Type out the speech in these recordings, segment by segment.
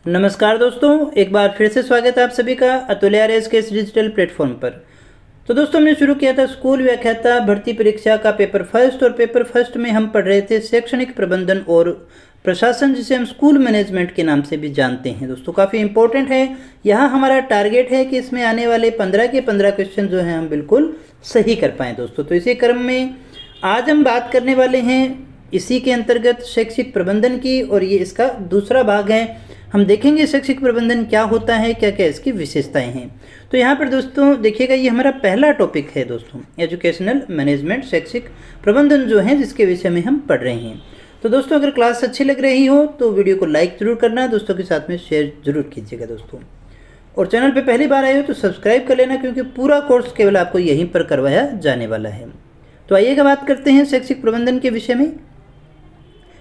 नमस्कार दोस्तों, एक बार फिर से स्वागत है आप सभी का अतुल्य आरएस के इस डिजिटल प्लेटफॉर्म पर। तो दोस्तों, हमने शुरू किया था स्कूल व्याख्याता भर्ती परीक्षा का पेपर फर्स्ट, और पेपर फर्स्ट में हम पढ़ रहे थे शैक्षणिक प्रबंधन और प्रशासन, जिसे हम स्कूल मैनेजमेंट के नाम से भी जानते हैं। दोस्तों, काफ़ी इंपॉर्टेंट है। यहाँ हमारा टारगेट है कि इसमें आने वाले 15 के 15 क्वेश्चन जो हैं हम बिल्कुल सही कर पाएँ दोस्तों। तो इसी क्रम में आज हम बात करने वाले हैं इसी के अंतर्गत शैक्षिक प्रबंधन की, और ये इसका दूसरा भाग है। हम देखेंगे शैक्षिक प्रबंधन क्या होता है, क्या क्या इसकी विशेषताएं हैं। तो यहाँ पर दोस्तों देखिएगा, ये हमारा पहला टॉपिक है दोस्तों, एजुकेशनल मैनेजमेंट, शैक्षिक प्रबंधन जो है जिसके विषय में हम पढ़ रहे हैं। तो दोस्तों, अगर क्लास अच्छी लग रही हो तो वीडियो को लाइक जरूर करना, दोस्तों के साथ में शेयर जरूर कीजिएगा दोस्तों। और चैनल पर पहली बार आए हो तो सब्सक्राइब कर लेना, क्योंकि पूरा कोर्स केवल आपको यहीं पर करवाया जाने वाला है। तो आइएगा बात करते हैं शैक्षिक प्रबंधन के विषय में।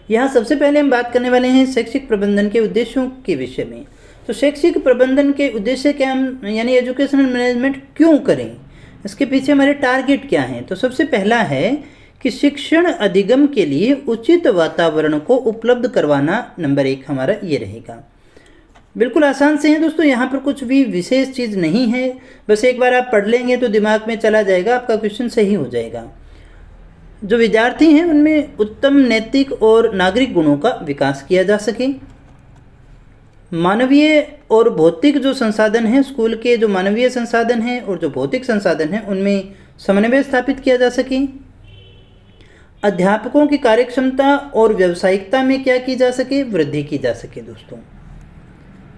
यहाँ सबसे पहले हम बात करने वाले हैं शैक्षिक प्रबंधन के उद्देश्यों के विषय में। तो शैक्षिक प्रबंधन के उद्देश्य क्या, हम यानी एजुकेशनल मैनेजमेंट क्यों करें, इसके पीछे हमारे टारगेट क्या हैं। तो सबसे पहला है कि शिक्षण अधिगम के लिए उचित वातावरण को उपलब्ध करवाना, नंबर 1 हमारा ये रहेगा। बिल्कुल आसान से है दोस्तों, यहाँ पर कुछ भी विशेष चीज़ नहीं है, बस एक बार आप पढ़ लेंगे तो दिमाग में चला जाएगा, आपका क्वेश्चन सही हो जाएगा। जो विद्यार्थी हैं उनमें उत्तम नैतिक और नागरिक गुणों का विकास किया जा सके। मानवीय और भौतिक जो संसाधन हैं, स्कूल के जो मानवीय संसाधन हैं और जो भौतिक संसाधन हैं, उनमें समन्वय स्थापित किया जा सके। अध्यापकों की कार्यक्षमता और व्यावसायिकता में क्या की जा सके, वृद्धि की जा सके दोस्तों।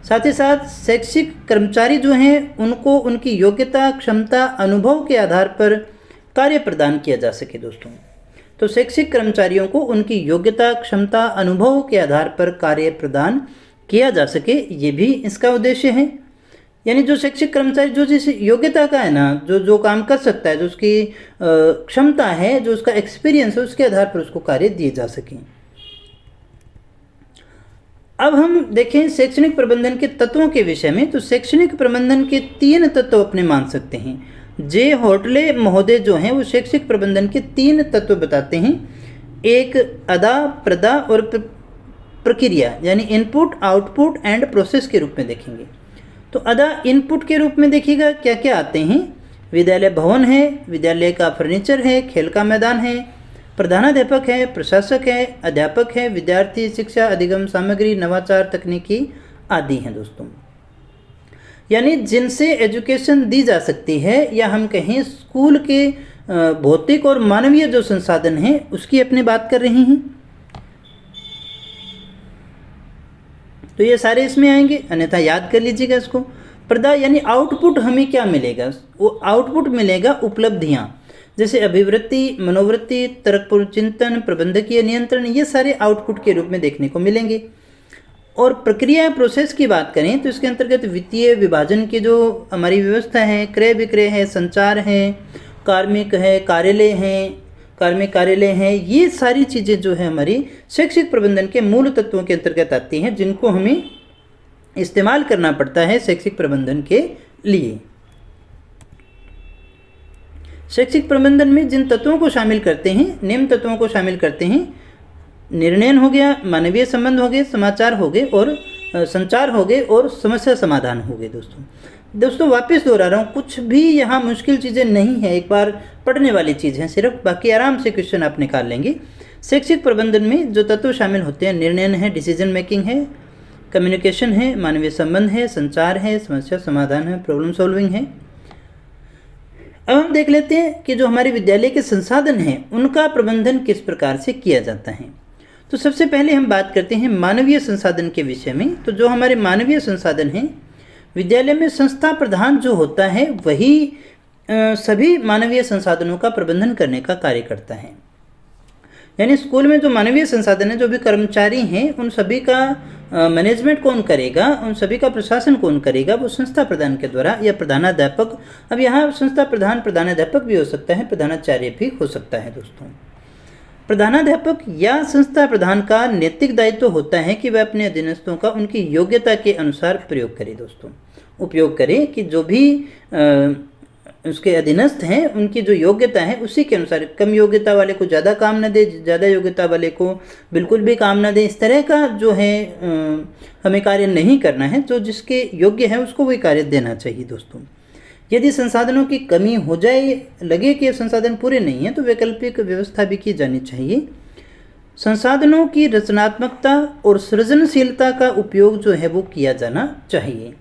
साथ ही साथ शैक्षिक कर्मचारी जो हैं उनको उनकी योग्यता, क्षमता, अनुभव के आधार पर कार्य प्रदान किया जा सके दोस्तों। तो शैक्षिक कर्मचारियों को उनकी योग्यता, क्षमता, अनुभव के आधार पर कार्य प्रदान किया जा सके, ये भी इसका उद्देश्य है। यानी जो शैक्षिक कर्मचारी जो जिस योग्यता का है ना, जो काम कर सकता है, जो उसकी क्षमता है, जो उसका एक्सपीरियंस है, उसके आधार पर उसको कार्य दिए जा सकें। अब हम देखें शैक्षणिक प्रबंधन के तत्वों के विषय में। तो शैक्षणिक प्रबंधन के 3 तत्व अपने मान सकते हैं। जे होटले महोदय जो हैं वो शैक्षिक प्रबंधन के 3 तत्व बताते हैं। एक अदा, प्रदा और प्रक्रिया, यानी इनपुट, आउटपुट एंड प्रोसेस के रूप में देखेंगे। तो अदा इनपुट के रूप में देखिएगा क्या क्या आते हैं। विद्यालय भवन है, विद्यालय का फर्नीचर है, खेल का मैदान है, प्रधानाध्यापक है, प्रशासक है, अध्यापक है, विद्यार्थी, शिक्षा, अधिगम सामग्री, नवाचार, तकनीकी आदि हैं दोस्तों। यानी जिनसे एजुकेशन दी जा सकती है, या हम कहें स्कूल के भौतिक और मानवीय जो संसाधन हैं उसकी अपनी बात कर रही हैं। तो ये सारे इसमें आएंगे, अन्यथा याद कर लीजिएगा इसको। प्रदा यानी आउटपुट, हमें क्या मिलेगा, वो आउटपुट मिलेगा उपलब्धियाँ, जैसे अभिवृत्ति, मनोवृत्ति, तर्कपूर्ण चिंतन, प्रबंधकीय नियंत्रण, ये सारे आउटपुट के रूप में देखने को मिलेंगे। और प्रक्रिया, प्रोसेस की बात करें तो इसके अंतर्गत वित्तीय विभाजन की जो हमारी व्यवस्था है, क्रय विक्रय है, संचार है, कार्मिक है, कार्यालय हैं, कार्मिक कार्यालय हैं, ये सारी चीज़ें जो है हमारी शैक्षिक प्रबंधन के मूल तत्वों के अंतर्गत आती हैं, जिनको हमें इस्तेमाल करना पड़ता है शैक्षिक प्रबंधन के लिए। शैक्षिक प्रबंधन में जिन तत्वों को शामिल करते हैं, निम्न तत्वों को शामिल करते हैं। निर्णयन हो गया, मानवीय संबंध हो गए, समाचार हो गए, और संचार हो गए, और समस्या समाधान हो गए दोस्तों। वापस दोहरा रहा हूँ, कुछ भी यहाँ मुश्किल चीज़ें नहीं है, एक बार पढ़ने वाली चीज़ है सिर्फ, बाकी आराम से क्वेश्चन आप निकाल लेंगे। शैक्षिक प्रबंधन में जो तत्व शामिल होते हैं, निर्णयन है, डिसीजन मेकिंग है, कम्युनिकेशन है, मानवीय संबंध है, संचार है, समस्या समाधान है, प्रॉब्लम सॉल्विंग है। अब हम देख लेते हैं कि जो हमारे विद्यालय के संसाधन हैं उनका प्रबंधन किस प्रकार से किया जाता है। तो सबसे पहले हम बात करते हैं मानवीय संसाधन के विषय में। तो जो हमारे मानवीय संसाधन हैं, विद्यालय में संस्था प्रधान जो होता है वही सभी मानवीय संसाधनों का प्रबंधन करने का कार्य करता है। यानी स्कूल में जो मानवीय संसाधन है, जो भी कर्मचारी हैं, उन सभी का मैनेजमेंट कौन करेगा, उन सभी का प्रशासन कौन करेगा, वो संस्था प्रधान के द्वारा, या प्रधानाध्यापक। अब यहाँ संस्था प्रधान प्रधानाध्यापक भी हो सकता है, प्रधानाचार्य भी हो सकता है दोस्तों। प्रधानाध्यापक या संस्था प्रधान का नैतिक दायित्व होता है कि वह अपने अधीनस्थों का उनकी योग्यता के अनुसार प्रयोग करे दोस्तों, उपयोग करे, कि जो भी उसके अधीनस्थ हैं उनकी जो योग्यता है उसी के अनुसार, कम योग्यता वाले को ज़्यादा काम न दे, ज़्यादा योग्यता वाले को बिल्कुल भी काम न दे, इस तरह का जो है हमें कार्य नहीं करना है। जो जिसके योग्य है उसको वही कार्य देना चाहिए दोस्तों। यदि संसाधनों की कमी हो जाए, लगे कि संसाधन पूरे नहीं हैं, तो वैकल्पिक व्यवस्था भी की जानी चाहिए। संसाधनों की रचनात्मकता और सृजनशीलता का उपयोग जो है वो किया जाना चाहिए।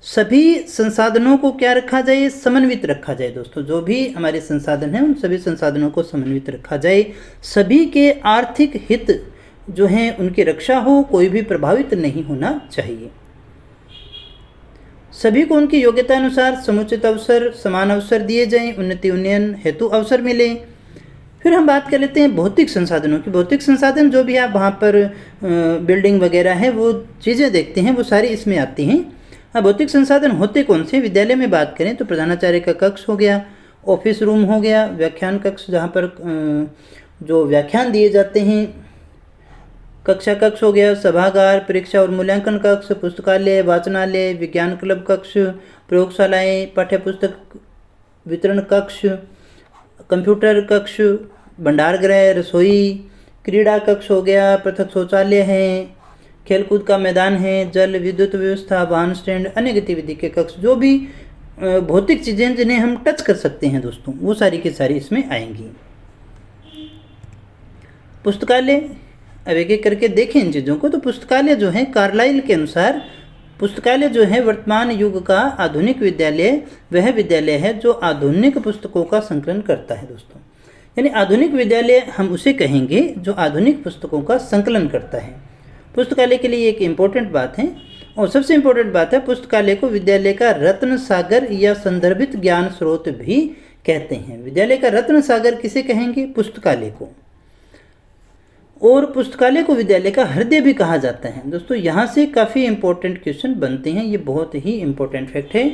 सभी संसाधनों को क्या रखा जाए, समन्वित रखा जाए दोस्तों। जो भी हमारे संसाधन हैं उन सभी संसाधनों को समन्वित रखा जाए। सभी के आर्थिक हित जो हैं उनकी रक्षा हो, कोई भी प्रभावित नहीं होना चाहिए। सभी को उनकी योग्यता अनुसार समुचित अवसर, समान अवसर दिए जाएं, उन्नति उन्नयन हेतु अवसर मिले। फिर हम बात कर लेते हैं भौतिक संसाधनों की। भौतिक संसाधन जो भी आप वहाँ पर बिल्डिंग वगैरह है वो चीज़ें देखते हैं वो सारी इसमें आती हैं। अब भौतिक संसाधन होते कौन से? विद्यालय में बात करें तो प्रधानाचार्य का कक्ष हो गया, ऑफिस रूम हो गया, व्याख्यान कक्ष जहाँ पर जो व्याख्यान दिए जाते हैं, कक्षा कक्ष हो गया, सभागार, परीक्षा और मूल्यांकन कक्ष, पुस्तकालय, वाचनालय, विज्ञान क्लब कक्ष, प्रयोगशालाएँ, पाठ्य पुस्तक वितरण कक्ष, कंप्यूटर कक्ष, भंडार गृह, रसोई, क्रीड़ा कक्ष हो गया, पृथक शौचालय हैं, खेलकूद का मैदान है, जल विद्युत व्यवस्था, वाहन स्टैंड, अन्य गतिविधि के कक्ष, जो भी भौतिक चीज़ें जिन्हें हम टच कर सकते हैं दोस्तों, वो सारी की सारी इसमें आएंगी। पुस्तकालय, अब एक एक करके देखें इन चीज़ों को। तो पुस्तकालय जो है कार्लाइल के अनुसार पुस्तकालय जो है वर्तमान युग का आधुनिक विद्यालय वह विद्यालय है जो आधुनिक पुस्तकों का संकलन करता है दोस्तों। यानी आधुनिक विद्यालय हम उसे कहेंगे जो आधुनिक पुस्तकों का संकलन करता है। पुस्तकालय के लिए एक इम्पोर्टेंट बात है, और सबसे इम्पोर्टेंट बात है, पुस्तकालय को विद्यालय का रत्न सागर या संदर्भित ज्ञान स्रोत भी कहते हैं। विद्यालय का रत्न सागर किसे कहेंगे? पुस्तकालय को। और पुस्तकालय को विद्यालय का हृदय भी कहा जाता है दोस्तों। यहाँ से काफ़ी इम्पोर्टेंट क्वेश्चन बनते हैं, ये बहुत ही इम्पोर्टेंट फैक्ट है।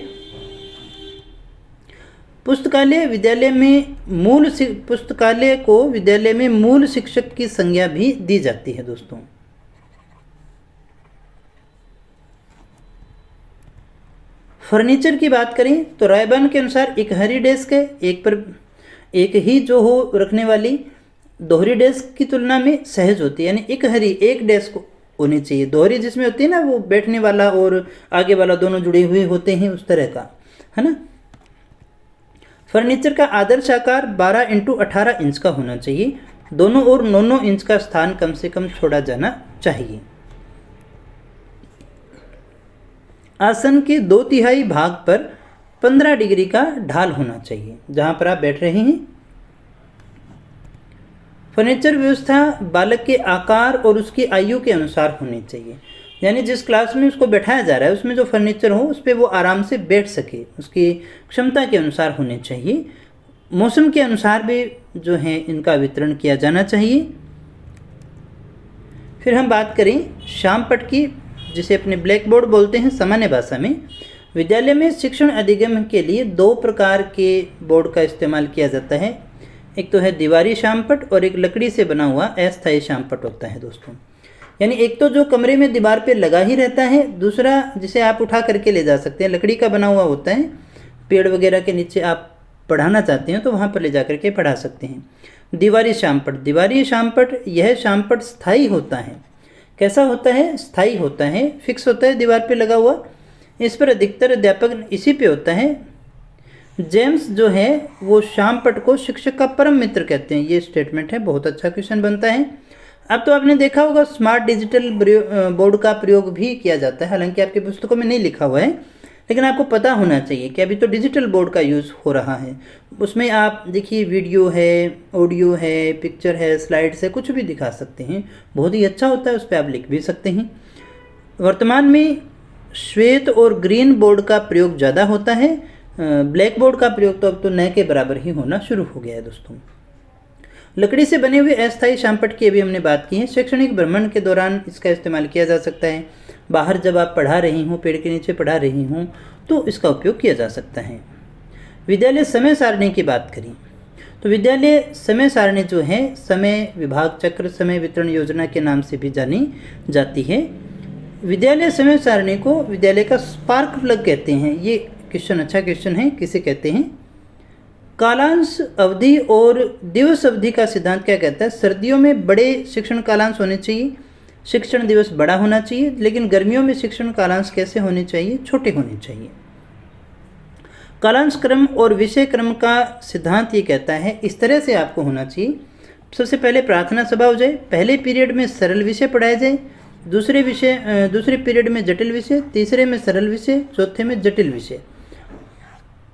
पुस्तकालय को विद्यालय में मूल शिक्षक की संज्ञा भी दी जाती है दोस्तों। फर्नीचर की बात करें तो रायबर्न के अनुसार एक हरी डेस्क है, एक पर एक ही जो हो रखने वाली, दोहरी डेस्क की तुलना में सहज होती है। यानी एक डेस्क होनी चाहिए। दोहरी जिसमें होती है ना, वो बैठने वाला और आगे वाला दोनों जुड़े हुए होते हैं, उस तरह का है ना। फर्नीचर का आदर्श आकार 12x18 इंच का होना चाहिए। दोनों ओर 9-9 इंच का स्थान कम से कम छोड़ा जाना चाहिए। आसन के 2/3 भाग पर 15 डिग्री का ढाल होना चाहिए जहाँ पर आप बैठ रहे हैं। फर्नीचर व्यवस्था बालक के आकार और उसकी आयु के अनुसार होनी चाहिए। यानी जिस क्लास में उसको बैठाया जा रहा है उसमें जो फर्नीचर हो उस पर वो आराम से बैठ सके, उसकी क्षमता के अनुसार होने चाहिए। मौसम के अनुसार भी जो है इनका वितरण किया जाना चाहिए। फिर हम बात करें श्यामपट्ट की, जिसे अपने ब्लैक बोर्ड बोलते हैं सामान्य भाषा में। विद्यालय में शिक्षण अधिगम के लिए 2 प्रकार के बोर्ड का इस्तेमाल किया जाता है। एक तो है दीवारी श्यामपट्ट और एक लकड़ी से बना हुआ अस्थायी श्यामपट्ट होता है दोस्तों। यानी एक तो जो कमरे में दीवार पे लगा ही रहता है, दूसरा जिसे आप उठा करके ले जा सकते हैं, लकड़ी का बना हुआ होता है। पेड़ वगैरह के नीचे आप पढ़ाना चाहते हैं तो वहाँ पर ले जा करके पढ़ा सकते हैं। दीवारी श्यामपट्ट, यह श्यामपट्ट स्थायी होता है। कैसा होता है? स्थायी होता है, फिक्स होता है, दीवार पे लगा हुआ। इस पर अधिकतर अध्यापक इसी पे होता है। जेम्स जो है वो श्यामपट्ट को शिक्षक का परम मित्र कहते हैं। ये स्टेटमेंट है, बहुत अच्छा क्वेश्चन बनता है। अब तो आपने देखा होगा स्मार्ट डिजिटल बोर्ड का प्रयोग भी किया जाता है। हालांकि आपकी पुस्तकों में नहीं लिखा हुआ है, लेकिन आपको पता होना चाहिए कि अभी तो डिजिटल बोर्ड का यूज़ हो रहा है। उसमें आप देखिए वीडियो है, ऑडियो है, पिक्चर है, स्लाइड्स है, कुछ भी दिखा सकते हैं। बहुत ही अच्छा होता है, उस पर आप लिख भी सकते हैं। वर्तमान में श्वेत और ग्रीन बोर्ड का प्रयोग ज़्यादा होता है। ब्लैक बोर्ड का प्रयोग तो अब तो न के बराबर ही होना शुरू हो गया है दोस्तों। लकड़ी से बने हुए अस्थायी श्यामपट्ट की अभी हमने बात की है। शैक्षणिक भ्रमण के दौरान इसका इस्तेमाल किया जा सकता है। बाहर जब आप पढ़ा रही हों, पेड़ के नीचे पढ़ा रही हों, तो इसका उपयोग किया जा सकता है। विद्यालय समय सारणी की बात करें तो विद्यालय समय सारणी जो है समय विभाग चक्र समय वितरण योजना के नाम से भी जानी जाती है। विद्यालय समय सारणी को विद्यालय का स्पार्क प्लग कहते हैं। ये क्वेश्चन अच्छा क्वेश्चन है। किसे कहते हैं? कालांश अवधि और दिवस अवधि का सिद्धांत क्या कहता है? सर्दियों में बड़े शिक्षण कालांश होने चाहिए, शिक्षण दिवस बड़ा होना चाहिए, लेकिन गर्मियों में शिक्षण कालांश कैसे होने चाहिए? छोटे होने चाहिए। कालांश क्रम और विषय क्रम का सिद्धांत ये कहता है इस तरह से आपको होना चाहिए। सबसे पहले प्रार्थना सभा हो जाए, पहले पीरियड में सरल विषय पढ़ाया जाए, दूसरे पीरियड में जटिल विषय, तीसरे में सरल विषय, चौथे में जटिल विषय,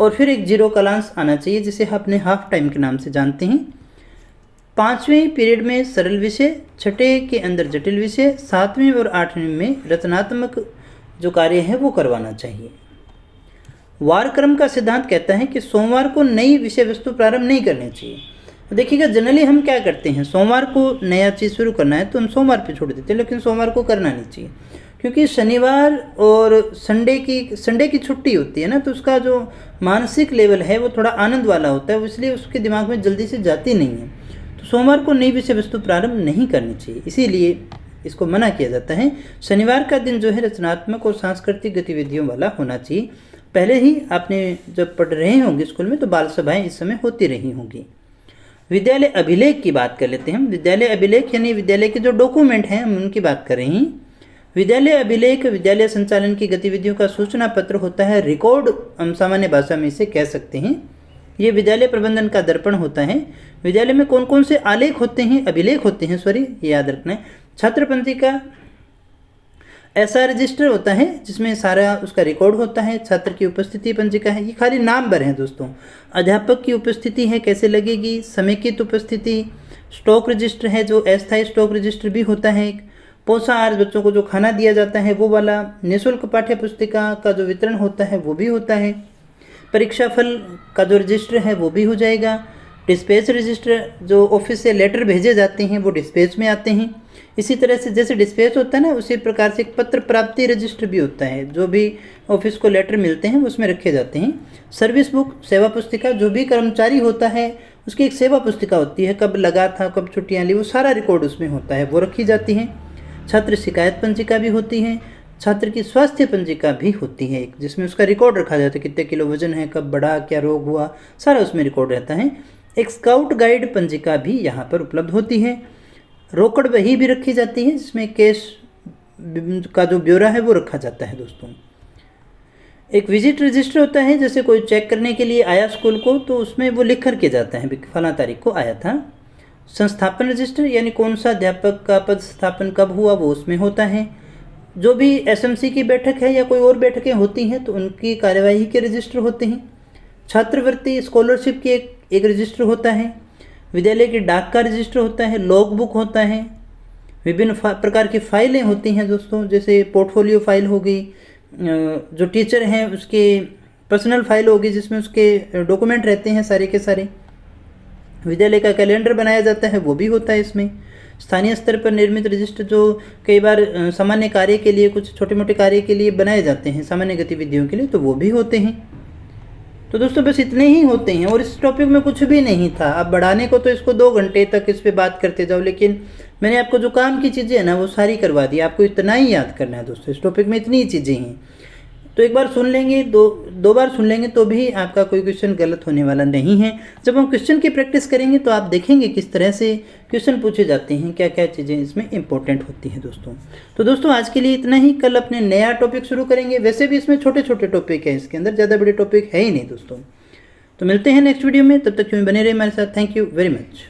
और फिर एक जीरो कालांश आना चाहिए जिसे अपने हाफ टाइम के नाम से जानते हैं। पाँचवें पीरियड में सरल विषय, छठे के अंदर जटिल विषय, सातवें और आठवें में रचनात्मक जो कार्य है वो करवाना चाहिए। वार क्रम का सिद्धांत कहता है कि सोमवार को नई विषय वस्तु प्रारंभ नहीं करनी चाहिए। देखिएगा, जनरली हम क्या करते हैं, सोमवार को नया चीज़ शुरू करना है तो हम सोमवार पे छोड़ देते हैं, लेकिन सोमवार को करना नहीं चाहिए, क्योंकि शनिवार और संडे की छुट्टी होती है ना, तो उसका जो मानसिक लेवल है वो थोड़ा आनंद वाला होता है, इसलिए उसके दिमाग में जल्दी से जाती नहीं है। तो सोमवार को नई विषय वस्तु प्रारंभ नहीं करनी चाहिए, इसीलिए इसको मना किया जाता है। शनिवार का दिन जो है रचनात्मक और सांस्कृतिक गतिविधियों वाला होना चाहिए। पहले ही आपने जब पढ़ रहे होंगे स्कूल में तो बाल सभाएँ इस समय होती रही होंगी। विद्यालय अभिलेख की बात कर लेते हैं हम। विद्यालय अभिलेख यानी विद्यालय के जो डॉक्यूमेंट हैं हम उनकी बात कर रहे हैं। विद्यालय अभिलेख विद्यालय संचालन की गतिविधियों का सूचना पत्र होता है, रिकॉर्ड हम सामान्य भाषा में इसे कह सकते हैं। ये विद्यालय प्रबंधन का दर्पण होता है। विद्यालय में कौन कौन से आलेख होते हैं, अभिलेख होते हैं, सॉरी, ये याद रखना है। छात्र पंजिका ऐसा रजिस्टर होता है जिसमें सारा उसका रिकॉर्ड होता है। छात्र की उपस्थिति पंजिका है, ये खाली नाम भर हैं दोस्तों। अध्यापक की उपस्थिति है, कैसे लगेगी, समेकित उपस्थिति। स्टॉक रजिस्टर है जो अस्थायी स्टॉक रजिस्टर भी होता है। पोषाहार, बच्चों को जो खाना दिया जाता है वो वाला। निःशुल्क पाठ्य पुस्तिका का जो वितरण होता है वो भी होता है। परीक्षा फल का जो रजिस्टर है वो भी हो जाएगा। डिस्पैच रजिस्टर, जो ऑफिस से लेटर भेजे जाते हैं वो डिस्पैच में आते हैं। इसी तरह से जैसे डिस्पैच होता है ना, उसी प्रकार से एक पत्र प्राप्ति रजिस्टर भी होता है, जो भी ऑफिस को लेटर मिलते हैं उसमें रखे जाते हैं। सर्विस बुक, सेवा पुस्तिका, जो भी कर्मचारी होता है उसकी एक सेवा पुस्तिका होती है, कब लगा था, कब छुट्टियाँ ली, वो सारा रिकॉर्ड उसमें होता है, वो रखी जाती है। छात्र शिकायत पंजिका भी होती है। छात्र की स्वास्थ्य पंजिका भी होती है, जिसमें उसका रिकॉर्ड रखा जाता है, कितने किलो वजन है, कब बढ़ा, क्या रोग हुआ, सारा उसमें रिकॉर्ड रहता है। एक स्काउट गाइड पंजिका भी यहाँ पर उपलब्ध होती है। रोकड़ बही भी रखी जाती है जिसमें कैश का जो ब्यौरा है वो रखा जाता है दोस्तों। एक विजिट रजिस्टर होता है, जैसे कोई चेक करने के लिए आया स्कूल को तो उसमें वो लिख करके जाता है फला तारीख को आया था। संस्थापन रजिस्टर यानी कौन सा अध्यापक का पद स्थापन कब हुआ वो उसमें होता है। जो भी एसएमसी की बैठक है या कोई और बैठकें होती हैं तो उनकी कार्यवाही के रजिस्टर होते हैं। छात्रवृत्ति स्कॉलरशिप की एक रजिस्टर होता है। विद्यालय की डाक का रजिस्टर होता है। लॉग बुक होता है। विभिन्न प्रकार की फाइलें होती हैं दोस्तों, जैसे पोर्टफोलियो फाइल हो गई, जो टीचर हैं उसके पर्सनल फाइल होगी जिसमें उसके डॉक्यूमेंट रहते हैं सारे के सारे। विद्यालय का कैलेंडर बनाया जाता है वो भी होता है इसमें। स्थानीय स्तर पर निर्मित रजिस्टर जो कई बार सामान्य कार्य के लिए, कुछ छोटे मोटे कार्य के लिए बनाए जाते हैं, सामान्य गतिविधियों के लिए, तो वो भी होते हैं। तो दोस्तों बस इतने ही होते हैं और इस टॉपिक में कुछ भी नहीं था। अब बढ़ाने को तो इसको 2 घंटे तक इस पे बात करते जाओ, लेकिन मैंने आपको जो काम की चीज़ें हैं ना वो सारी करवा दी। आपको इतना ही याद करना है दोस्तों, इस टॉपिक में इतनी ही चीज़ें हैं। तो एक बार सुन लेंगे, दो बार सुन लेंगे तो भी आपका कोई क्वेश्चन गलत होने वाला नहीं है। जब हम क्वेश्चन की प्रैक्टिस करेंगे तो आप देखेंगे किस तरह से क्वेश्चन पूछे जाते हैं, क्या क्या चीज़ें इसमें इंपॉर्टेंट होती हैं दोस्तों। तो दोस्तों आज के लिए इतना ही। कल अपने नया टॉपिक शुरू करेंगे। वैसे भी इसमें छोटे छोटे टॉपिक हैं, इसके अंदर ज़्यादा बड़े टॉपिक है ही नहीं दोस्तों। तो मिलते हैं नेक्स्ट वीडियो में, तब तक क्यों बने रहे हमारे साथ। Thank you very much.